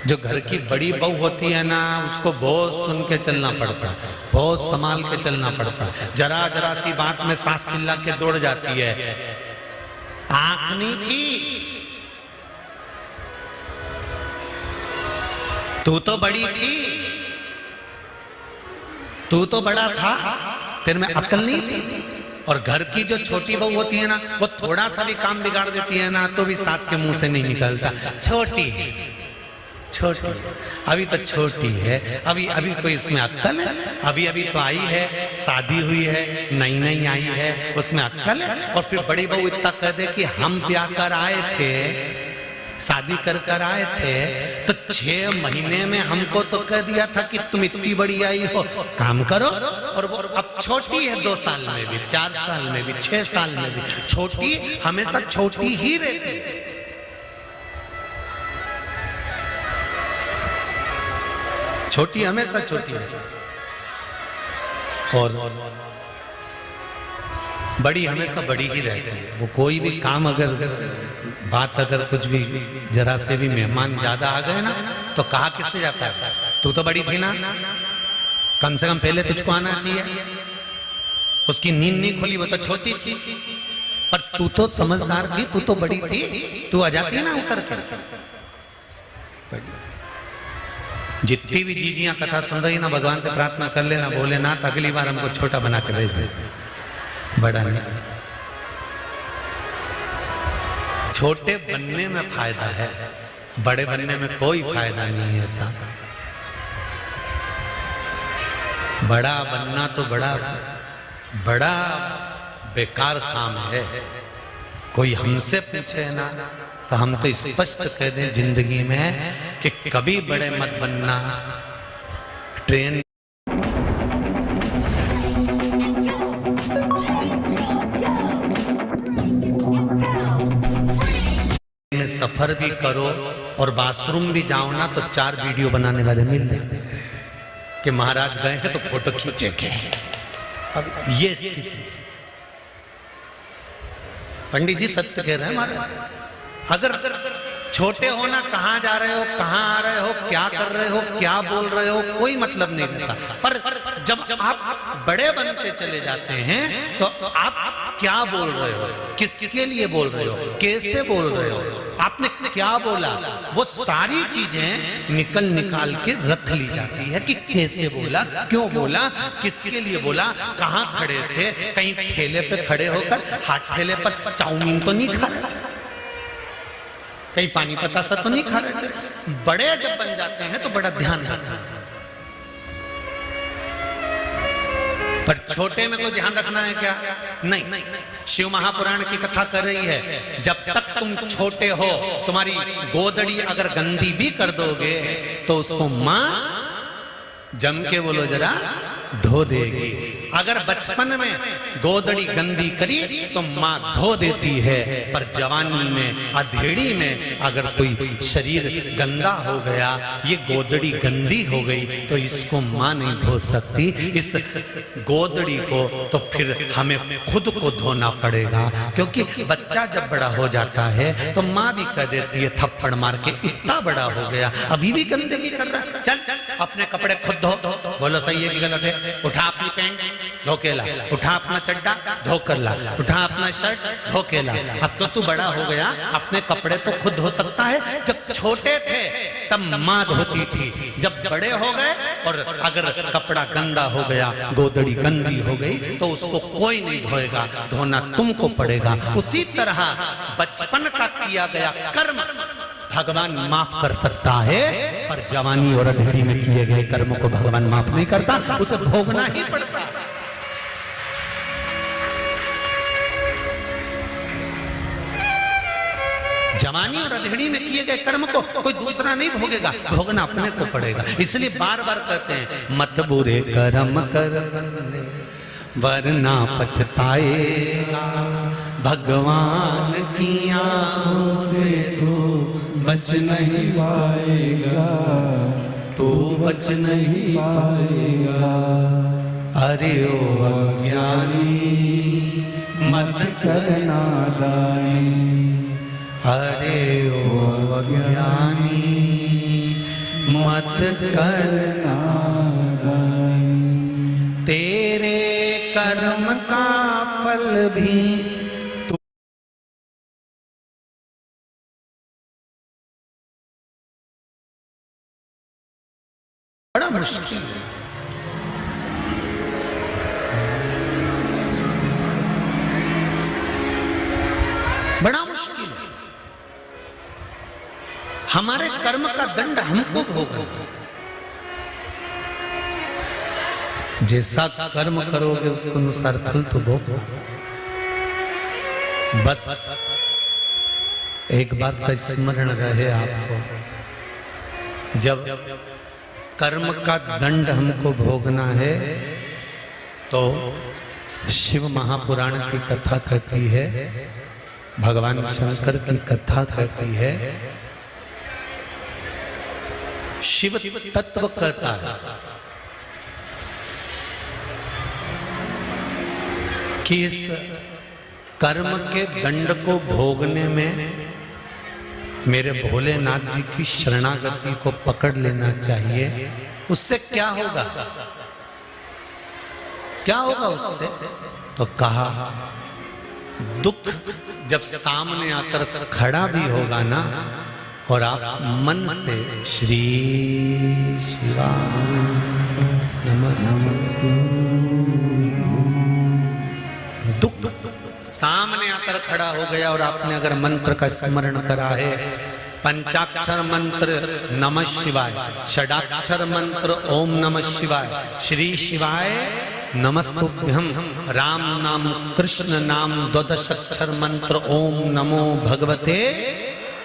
जो घर की बड़ी बहू होती है ना, उसको बहुत सुन के चलना पड़ता है, बहुत संभाल के चलना पड़ता है। जरा जरा सी बात में सास चिल्ला के दौड़ जाती है, आंख नहीं थी, तू तो बड़ी थी, तू तो बड़ा था, तेरे में अक्ल नहीं थी। और घर की जो छोटी बहू होती है ना, वो थोड़ा सा भी काम बिगाड़ देती है ना तो भी सास के मुंह से नहीं निकलता, छोटी है, छोटी, अभी तो छोटी है, अभी अभी कोई इसमें अक्ल है, अभी अभी तो आई है, शादी हुई है, नई नई आई है, उसमें अक्ल है। और फिर बड़ी बहू इतना कह दे कि हम ब्याह कर आए थे, शादी कर आए थे, तो 6 महीने में हमको तो कह दिया था कि तुम इतनी बड़ी आई हो, काम करो। और वो अब छोटी है, 2 साल में भी, 4 साल में भी, 6 साल में भी, छोटी हमेशा छोटी ही रहती है। छोटी हमेशा छोटी है और बड़ी हमेशा बड़ी ही रहती है। वो कोई भी काम अगर बात अगर कुछ भी जरा से भी मेहमान ज्यादा आ गए ना तो कहा किससे जाता है, तू तो बड़ी थी ना, कम से कम पहले तुझको आना चाहिए। उसकी नींद नहीं खुली, वो तो छोटी थी, पर तू तो समझदार थी, तू तो बड़ी थी, तू आ जाती ना उतर कर। जितनी भी जीजियां कथा सुन रही ना, भगवान से प्रार्थना कर लेना, बोले ना अगली बार हमको छोटा बना के भेज दे, बड़ा नहीं। छोटे बनने में फायदा है, बड़े बनने में कोई फायदा नहीं है। ऐसा बड़ा बनना तो बड़ा बड़ा बेकार काम है। कोई हमसे पूछे ना तो हम तो स्पष्ट कह दें जिंदगी में कि कभी बड़े मत बनना। ट्रेन में सफर भी करो और बाथरूम भी जाओ ना तो 4 वीडियो बनाने वाले मिल जाते हैं कि महाराज गए हैं तो फोटो खींचे। अब ये स्थिति, पंडित जी सत्य कह रहे हैं महाराज। अगर छोटे हो ना, कहाँ जा रहे हो, कहाँ आ रहे हो, क्या कर रहे हो, क्या बोल रहे हो, कोई मतलब नहीं रहता। पर जब आप बड़े बनते चले जाते हैं तो आप क्या बोल रहे हो, किसके लिए बोल रहे हो, कैसे बोल रहे हो, आपने क्या बोला, वो सारी चीजें निकाल के रख ली जाती है कि कैसे बोला, क्यों बोला, किसके लिए बोला, कहाँ खड़े थे, कहीं ठेले पे खड़े होकर हाथ ठेले पर चाउमीन तो नहीं खा रहे थे, कहीं पानी पतासा तो नहीं खा रहे थे। बड़े जब बन जाते हैं तो बड़ा ध्यान रखना, पर छोटे में कोई ध्यान रखना है क्या? नहीं। शिव महापुराण की कथा कर रही है, जब तक तुम छोटे हो तुम्हारी गोदड़ी अगर गंदी भी कर दोगे तो उसको मां जम के बोलो जरा धो देगी। अगर बचपन में गोदड़ी गंदी करी तो मां धो देती है, पर जवानी में अधेड़ी में अगर कोई शरीर गंदा हो गया, ये गोदड़ी गंदी हो गई तो इसको मां नहीं धो सकती। इस गोदड़ी को तो फिर हमें खुद को धोना पड़ेगा, क्योंकि बच्चा जब बड़ा हो जाता है तो मां भी कह देती है थप्पड़ मार के, इतना बड़ा हो गया अभी भी गंदगी कर रहा है, चल अपने कपड़े खुद धो। बोलो सही है कि गलत है? उठा अपनी पैंट धो के ला, उठा अपना चड्डा धो कर ला, उठा अपना शर्ट धो के ला। अब तो तू बड़ा हो गया, अपने कपड़े तो खुद धो सकता है। जब छोटे थे तब मां धोती थी, जब बड़े हो गए और अगर कपड़ा गंदा हो गया, गोदड़ी गंदी हो गई तो उसको कोई नहीं धोएगा, धोना तुमको पड़ेगा। उसी तरह बचपन का किया गया कर्म भगवान माफ कर सकता है, पर जवानी और अधेड़ी में किए गए कर्म को भगवान माफ नहीं करता, उसे भोगना ही पड़ता। जवानी और अधेड़ी में किए गए कर्म को कोई दूसरा नहीं भोगेगा, भोगना अपने को पड़ेगा। इसलिए बार बार कहते हैं मत बुरे कर्म कर वरना पछताएगा, भगवान की आंखों से तू बच नहीं पाएगा, तू बच नहीं पाएगा। अरे ओ अज्ञानी मत करना दानी, अरे ओ अज्ञानी मत करना दानी, तेरे कर्म का फल भी बड़ा मुश्किल है। बड़ा मुश्किल है, हमारे कर्म का दंड हमको भोगना। जैसा कर्म करोगे उसके अनुसार फल तो भोगना। बस एक बात का स्मरण रहे आपको, जब कर्म का दंड हमको भोगना है तो शिव महापुराण की कथा कहती है, भगवान शंकर की कथा कहती है, शिव तत्व कहता है कि इस कर्म के दंड को भोगने में मेरे भोलेनाथ जी की शरणागति को पकड़ लेना चाहिए। उससे क्या होगा, क्या होगा उससे? तो कहा दुख जब सामने आकर खड़ा भी होगा ना, और आप मन से श्री शिवाय नमस्ते, दुख सामने आकर खड़ा हो गया और आपने अगर मंत्र का स्मरण करा है, पंचाक्षर मंत्र नमः शिवाय, षडाक्षर मंत्र ओम नमः शिवाय, श्री शिवाय नमस्तुभ्यं, राम नाम कृष्ण नाम द्वादशाक्षर मंत्र ओम नमो भगवते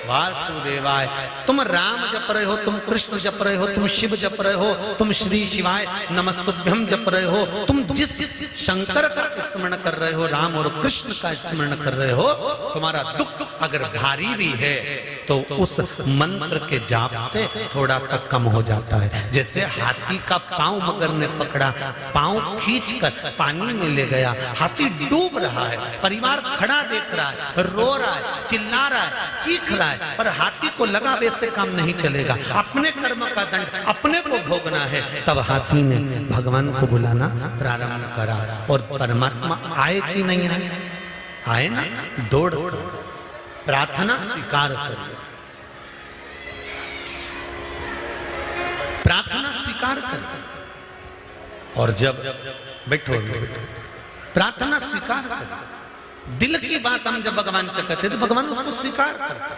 वासुदेवाय। तुम राम जप रहे हो, तुम कृष्ण जप रहे हो, तुम शिव जप रहे हो, तुम श्री शिवाय नमस्तुभ्यं जप रहे हो, तुम जिस शंकर का स्मरण कर रहे हो, राम और कृष्ण का स्मरण कर रहे हो, तुम्हारा दुख अगर भारी भी है तो उस मंत्र के जाप से थोड़ा सा कम हो जाता है। जैसे हाथी का पांव मगर ने पकड़ा, पांव खींचकर पानी में ले गया, हाथी डूब रहा है, परिवार खड़ा देख रहा है, रो रहा है, चिल्ला रहा है, चीख रहा है, पर हाथी को लगा वे से काम नहीं चलेगा, अपने कर्म का दंड अपने को भोगना है। तब हाथी ने भगवान को बुलाना प्रारंभ करा और परमात्मा आए कि नहीं आए? आए ना, दौड़ प्रार्थना स्वीकार करिए, प्रार्थना स्वीकार करिए। और जब बैठो प्रार्थना स्वीकार करिए, दिल की बात हम जब भगवान से कहते तो भगवान उसको स्वीकार करते,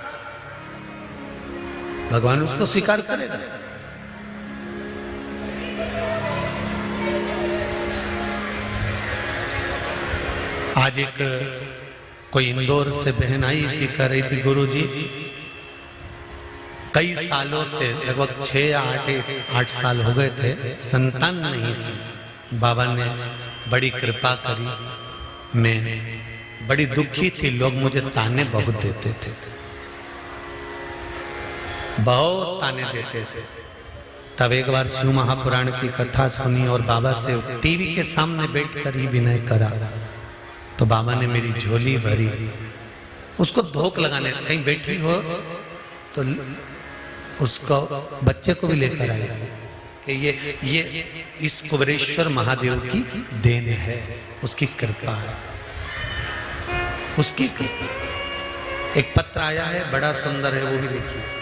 भगवान उसको स्वीकार करेगा। आज एक कोई इंदौर से बहन आई थी, कह रही थी गुरुजी कई सालों से, लगभग 6 या 8 साल हो गए थे, संतान नहीं थी। बाबा ने बड़ी कृपा करी, मैं बड़ी दुखी थी, लोग मुझे ताने बहुत देते थे, बहुत ताने देते थे। तब एक बार शिव महापुराण की कथा सुनी और बाबा से टीवी के सामने बैठकर ही विनय करा, तो बाबा ने मेरी झोली भरी, उसको धोख लगाने, कहीं बैठी हो तो उसको बच्चे को भी लेकर आए कि ये इस कुबरेश्वर महादेव की देन है, उसकी कृपा है, उसकी कृपा। एक पत्र आया है, बड़ा सुंदर है, वो भी देखिए।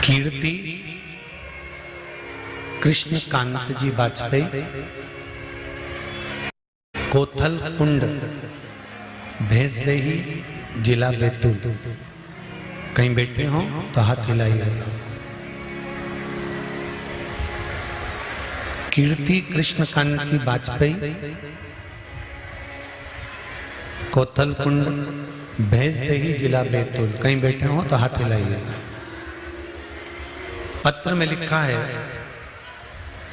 कीर्ति कृष्ण कांत जी वाजपेयी, कोथल कुंड, भैंसदेही, जिला बैतूल। कहीं बैठे हो तो हाथ हिलाइएगा। कीर्ति कृष्ण कांति वाजपेयी, कोथल कुंड, भैंसदेही, जिला बैतूल। कहीं बैठे हो तो हाथ हिलाइएगा। पत्र में लिखा है,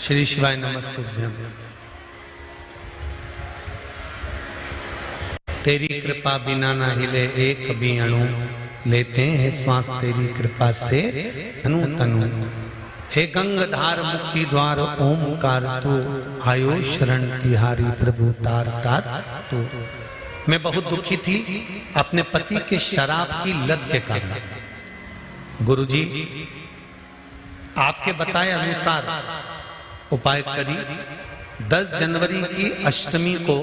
श्री शिवाय नमस्तुभ्यं, तेरी कृपा बिना ना हिले एक भी अणु, लेते हैं श्वास तेरी कृपा से तनु तनु। हे गंगाधार मुक्ति द्वार ओमकार तू, आयो शरण तिहारी प्रभु तार तार तू। मैं बहुत दुखी थी अपने पति के शराब की लत के कारण। गुरुजी आपके बताए अनुसार उपाय करी। 10 जनवरी की अष्टमी को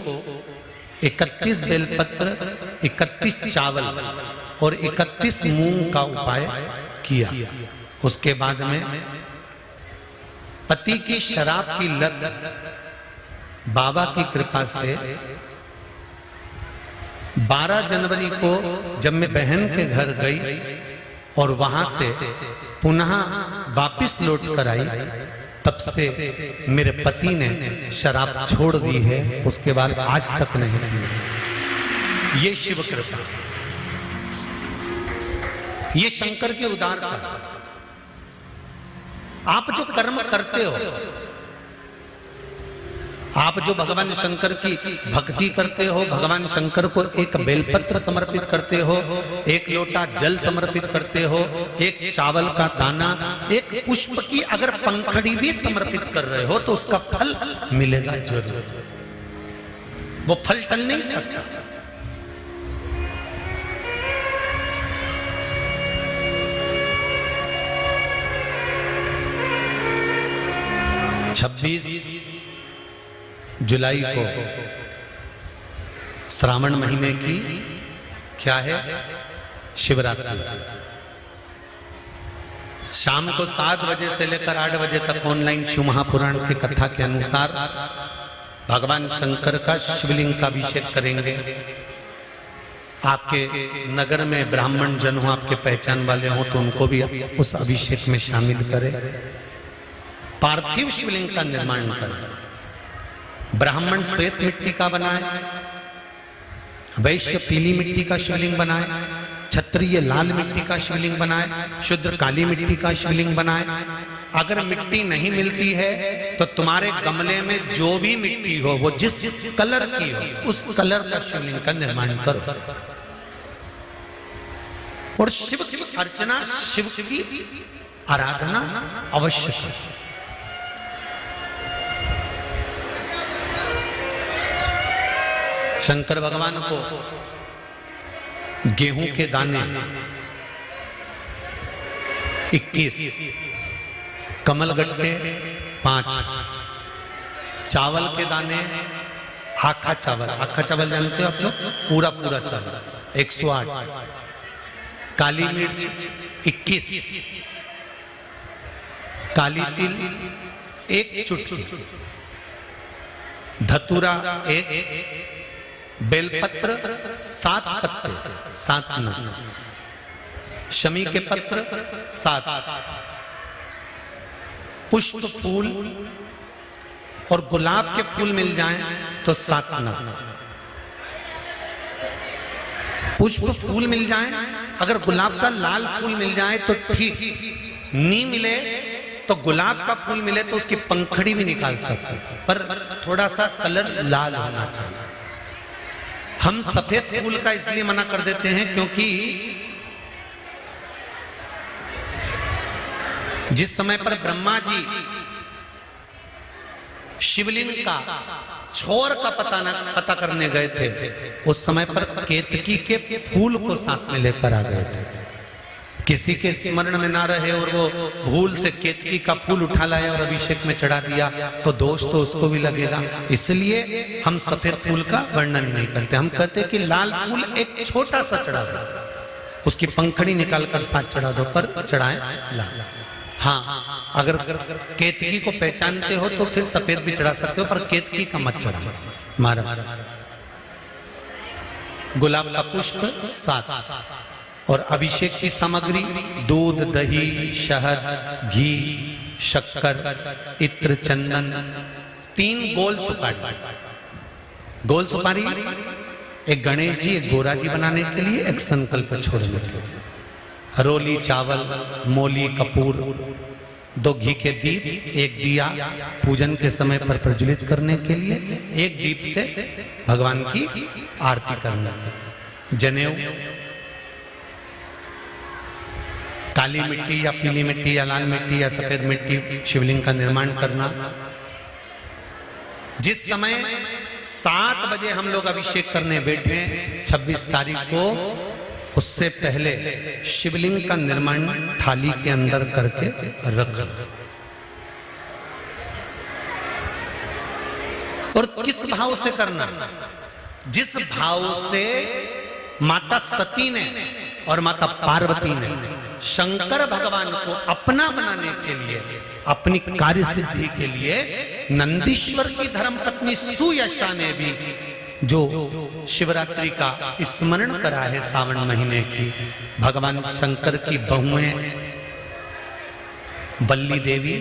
31 बेलपत्र, 31 चावल और 31 मूंग का उपाय किया। उसके बाद में पति की शराब की लत बाबा की कृपा से 12 जनवरी को जब मैं बहन के घर गई और वहां से पुनः वापिस लौट कर आई, तब से मेरे पति ने शराब छोड़ दी है, उसके बाद आज तक नहीं पी। ये शिव कृपा, ये शंकर की उदारता। आप जो कर्म करते हो, आप जो भगवान शंकर की भक्ति करते हो, भगवान शंकर को एक बेलपत्र समर्पित करते हो, एक लोटा जल समर्पित करते हो, एक चावल का दाना, एक पुष्प की अगर पंखड़ी भी समर्पित कर रहे हो तो उसका फल मिलेगा जरूर। वो फल टल नहीं सकता। जुलाई को श्रावण महीने की क्या है, शिवरात्रि। शाम को 7 बजे से लेकर 8 बजे तक ऑनलाइन शिव महापुराण की कथा के अनुसार भगवान शंकर का शिवलिंग का अभिषेक करेंगे। आपके नगर में ब्राह्मण जन हो, आपके पहचान वाले हो, तो उनको भी उस अभिषेक में शामिल करें। पार्थिव शिवलिंग का निर्माण करें। ब्राह्मण श्वेत मिट्टी का बनाए, वैश्य पीली मिट्टी का शिवलिंग बनाए, क्षत्रिय लाल मिट्टी का शिवलिंग बनाए, शूद्र काली मिट्टी का शिवलिंग बनाए। अगर मिट्टी नहीं मिलती है तो तुम्हारे गमले में जो भी मिट्टी हो, वो जिस कलर की हो, उस कलर का शिवलिंग का निर्माण करो। और शिव की अर्चना, शिव की आराधना अवश्य करो। शंकर भगवान को गेहूं के दाने 21, कमलगट्टे 5, चावल के दाने, आखा चावल, आखा चावल जानते हो आप लोग, पूरा पूरा चावल 108, काली मिर्च 21, काली तिल 1 चुटकी, धतूरा 1, बेलपत्र 7 पत्ते, 7 नग, शमी के पत्र 7, पुष्प फूल और गुलाब के फूल मिल जाएं तो 7 नग। पुष्प फूल मिल जाएं, अगर गुलाब का लाल फूल मिल जाए तो ठीक, नहीं मिले तो गुलाब का फूल मिले तो उसकी पंखड़ी भी निकाल सकते, पर थोड़ा सा कलर लाल होना चाहिए। हम सफेद फूल का इसलिए मना कर देते हैं क्योंकि जिस समय पर ब्रह्मा जी शिवलिंग का छोर का पता करने गए थे, उस समय पर केतकी के फूल को साथ में लेकर आ गए थे। किसी के स्मरण में ना रहे और वो भूल से केतकी का फूल उठा लाया और अभिषेक में चढ़ा दिया तो दोष तो उसको भी लगेगा। इसलिए हम सफेद फूल का वर्णन नहीं करते। हम कहते कि लाल फूल एक छोटा सा चढ़ा दो, उसकी पंखड़ी निकाल कर साथ चढ़ा दो, पर चढ़ाए लाल। हाँ, अगर केतकी को पहचानते हो तो फिर सफेद भी चढ़ा सकते हो, पर केतकी का मत चढ़ा मारा। गुलाब का पुष्प 7 और अभिषेक की सामग्री दूध, दही, शहद, घी, शक्कर, इत्र, चंदन, 3 गोल सुपारी। गोल सुपारी एक गणेश जी, एक गोरा जी बनाने के लिए, एक संकल्प छोड़ने के लिए। हरोली चावल, मोली, कपूर, 2 घी के दीप, 1 दिया पूजन के समय पर प्रज्वलित करने के लिए, 1 दीप से भगवान की आरती करना। जनेऊ, काली मिट्टी या पीली मिट्टी या लाल मिट्टी या सफेद मिट्टी शिवलिंग का निर्माण करना। जिस समय 7 बजे हम लोग अभिषेक करने बैठे 26 तारीख को, उससे पहले शिवलिंग का निर्माण थाली के अंदर करके रख। और किस भाव से करना? जिस भाव से माता सती ने और माता पार्वती ने शंकर भगवान को अपना बनाने के लिए, अपनी कार्य सिद्धि के लिए, नंदीश्वर की धर्मपत्नी सुयशा ने भी जो शिवरात्रि का स्मरण करा है सावन महीने की, भगवान शंकर की बहुएं बल्ली देवी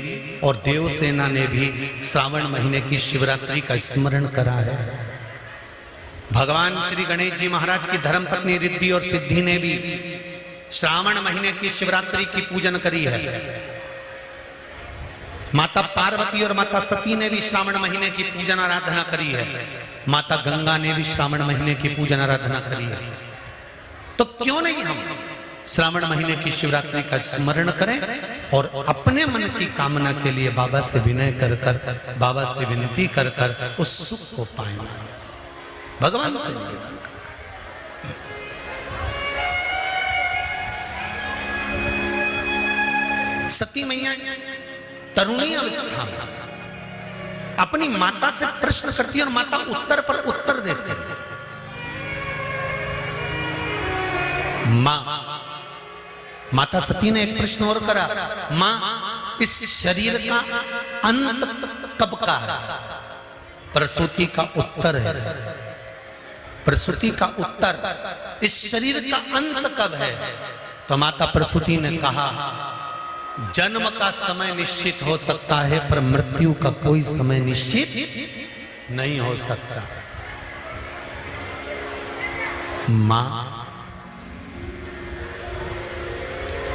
और देवसेना ने भी श्रावण महीने की शिवरात्रि का स्मरण करा है। भगवान श्री गणेश जी महाराज की धर्मपत्नी रिद्धि और सिद्धि ने भी श्रावण महीने की शिवरात्रि की पूजन करी है। माता पार्वती और माता सती ने भी श्रावण महीने की पूजन आराधना करी है। माता गंगा ने भी श्रावण महीने की पूजन आराधना करी है। तो क्यों नहीं हम श्रावण महीने की शिवरात्रि का स्मरण करें और अपने मन की कामना के लिए बाबा से विनय कर कर, बाबा से विनती कर कर उस सुख को पाए, भगवान से निवेदन करें। सती मैया तरुणी अवस्था में अपनी माता से प्रश्न करती है और माता उत्तर पर उत्तर देते हैं। माता सती ने एक प्रश्न और करा, मां इस शरीर का अंत कब का है? प्रसूति का उत्तर है, प्रसूति का उत्तर, इस शरीर का अंत कब है? तो माता प्रसूति ने कहा, जन्म का समय निश्चित हो सकता है पर मृत्यु का कोई समय निश्चित नहीं हो सकता।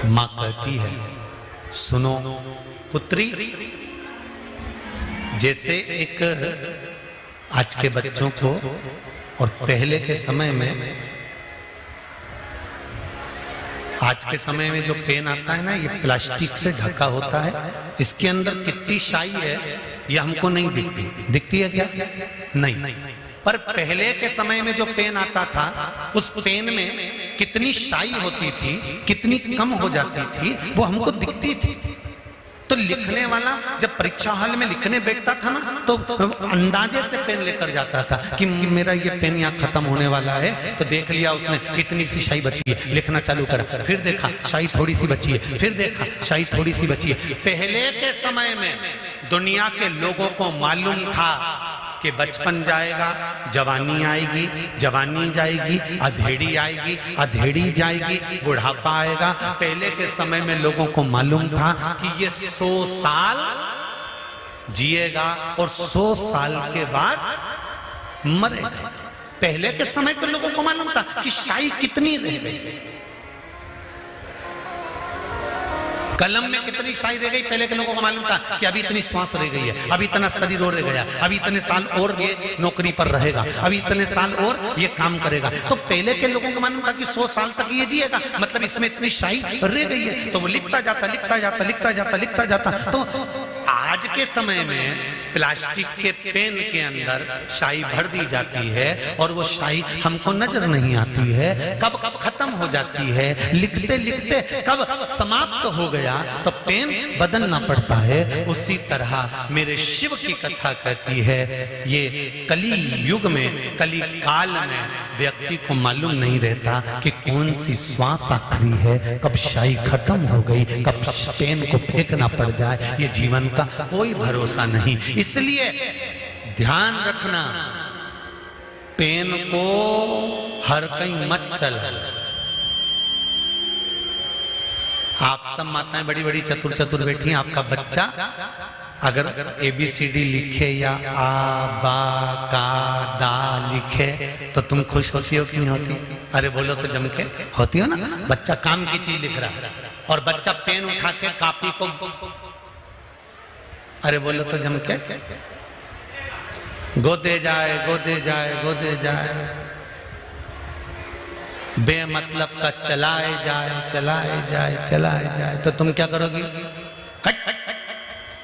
मां कहती है, सुनो पुत्री, जैसे एक आज के बच्चों को और पहले के समय में, आज के समय में जो पेन आता है ना, ये प्लास्टिक से ढका होता है, इसके अंदर कितनी शाई है ये हमको नहीं दिखती। दिखती है क्या? नहीं। पर पहले के समय में जो पेन आता था, उस पेन में कितनी शाई होती थी, कितनी कम हो जाती थी, वो हमको दिखती थी। तो लिखने वाला जब परीक्षा हॉल में लिखने बैठता था ना, तो अंदाजे से पेन लेकर जाता था कि मेरा ये पेन यहाँ खत्म होने वाला है। तो देख लिया उसने, इतनी सी शाई बची है, लिखना चालू करा, फिर देखा शाई थोड़ी सी बची है, फिर देखा शाई थोड़ी सी बची है। पहले के समय में दुनिया के लोगों को मालूम था कि बचपन जाएगा, जवानी आएगी, जवानी जाएगी, अधेड़ी आएगी, अधेड़ी जाएगी, बुढ़ापा आएगा। पहले के समय में लोगों को मालूम था कि ये 100 साल जिएगा और 100 साल के बाद मरेगा। पहले के समय के लोगों को मालूम था कि शाई कितनी रह गई, कलम में कितनी शाई रह गई। पहले के लोगों को मालूम था कि अभी इतनी श्वास रह गई है, अभी इतना शरीर और रह गया, अभी इतने साल और ये नौकरी पर रहेगा, अभी इतने साल और ये काम करेगा। तो पहले के लोगों को मालूम था कि 100 साल तक ये जिएगा, मतलब इसमें इतनी शाई रह गई है। तो वो लिखता जाता, लिखता जाता, लिखता जाता, लिखता जाता। तो आज के समय में प्लास्टिक के पेन के अंदर शाई भर दी जाती है और वो शाई हमको नजर नहीं आती है, कब कब खत्म हो जाती है, लिखते लिखते कब समाप्त हो गया तो पेन बदलना पड़ता है। उसी तरह मेरे शिव की कथा कहती है, ये कली युग में, कली काल में व्यक्ति को मालूम नहीं रहता कि कौन सी श्वास आखिरी है, कब शाई खत्म हो गई, कब पेन को फेंकना पड़ जाए, ये जीवन का कोई भरोसा नहीं। इसलिए ध्यान रखना, पेन को हर कहीं मत चल। आप सब माताएं बड़ी बड़ी चतुर चतुर बैठी हैं, आपका बच्चा अगर ABCD लिखे या आ बा का दा लिखे तो तुम खुश होती हो कि नहीं होती? अरे बोलो तो जम के, होती हो ना? बच्चा काम की चीज लिख रहा और बच्चा पेन उठा के कॉपी को, अरे बोलो तो जम के, गोदे जाए, गोदे जाए, गोदे जाए, बेमतलब का चलाए जाए, चलाए जाए, चलाए जाए। तो तुम क्या करोगी?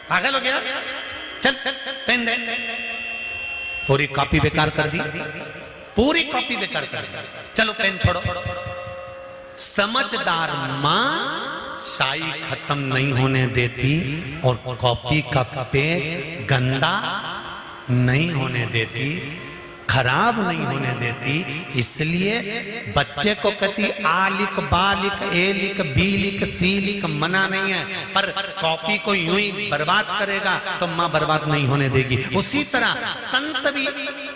पागल हो गया, चल पेन दे। पूरी कॉपी बेकार कर दी, पूरी कॉपी बेकार कर दी, चलो पेन छोड़ो। समझदार मां शाई खत्म नहीं होने देती और कॉपी का पेज गंदा नहीं होने देती। खराब नहीं होने देती। इसलिए बच्चे को कहती आ लिख, बा लिख, ए लिख, बी लिख, सी लिख, मना नहीं है, पर कॉपी को यूं ही बर्बाद करेगा तो माँ बर्बाद नहीं होने देगी। उसी तरह संत भी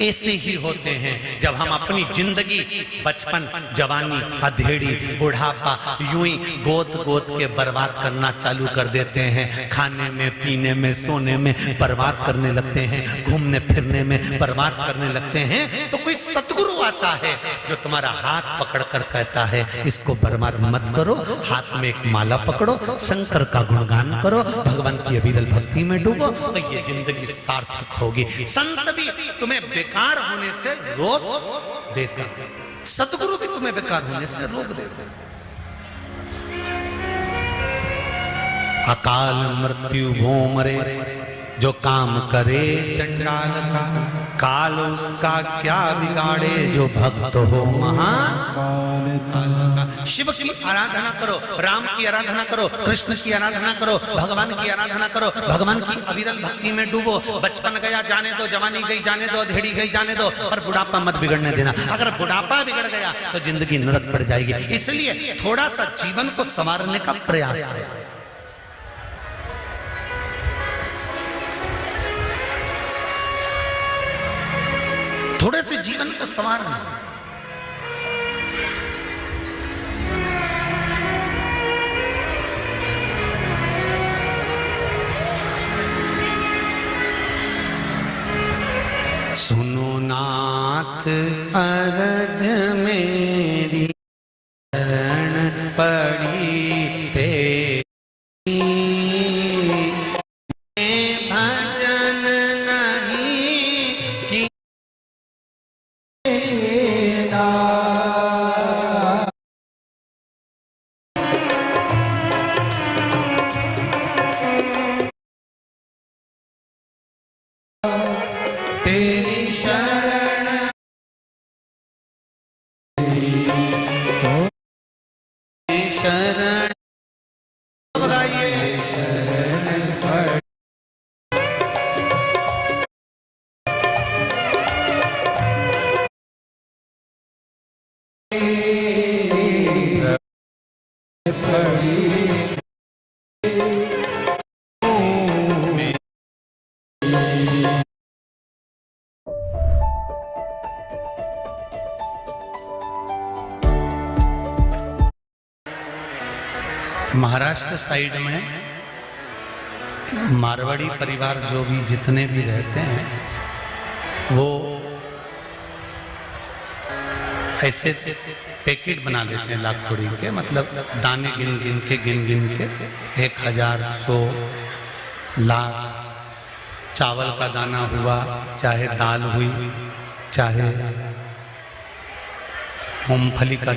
ऐसे ही होते हैं। जब हम अपनी जिंदगी, बचपन, जवानी, अधेड़ी, बुढ़ापा यूं ही गोद गोद के बर्बाद करना चालू कर देते हैं, खाने में, पीने में, सोने में बर्बाद करने लगते हैं, घूमने फिरने में बर्बाद करने लगते हैं, तो कोई सतगुरु आता है जो तुम्हारा हाथ पकड़कर कहता है इसको बर्बाद मत करो, हाथ में एक माला पकड़ो, शंकर का गुणगान करो, भगवान की अविरल भक्ति में डूबो, तो ये जिंदगी सार्थक होगी। संत भी तुम्हें बेकार होने से रोक देते, सतगुरु भी तुम्हें बेकार होने से रोक देते। अकाल मृत्यु भो मरे जो काम करे चंडाल का, काल उसका क्या बिगाड़े जो भक्त हो महाकाल का। शिव की आराधना करो, राम की आराधना करो, कृष्ण की आराधना करो, भगवान की आराधना करो, भगवान की अविरल भक्ति में डूबो। बचपन गया जाने दो, जवानी गई जाने दो, अधेड़ी गई जाने दो, और बुढ़ापा मत बिगड़ने देना। अगर बुढ़ापा बिगड़ गया तो जिंदगी नरक पड़ जाएगी। इसलिए थोड़ा सा जीवन को संवारने का प्रयास करें। थोड़े से जीवन को संवारना। सुनो नाथ अरज मेरी, शरण पड़ी तेरी, भजन नहीं की तेरी शरण, शरण बताइए, शरण महाराष्ट्र साइड में मारवाड़ी परिवार जो भी जितने भी रहते हैं वो ऐसे पैकेट बना लेते हैं लाखोड़ी के, मतलब दाने गिन गिन के 1000, 100, लाख, चावल का दाना हुआ, चाहे दाल हुई, चाहे मूंगफली का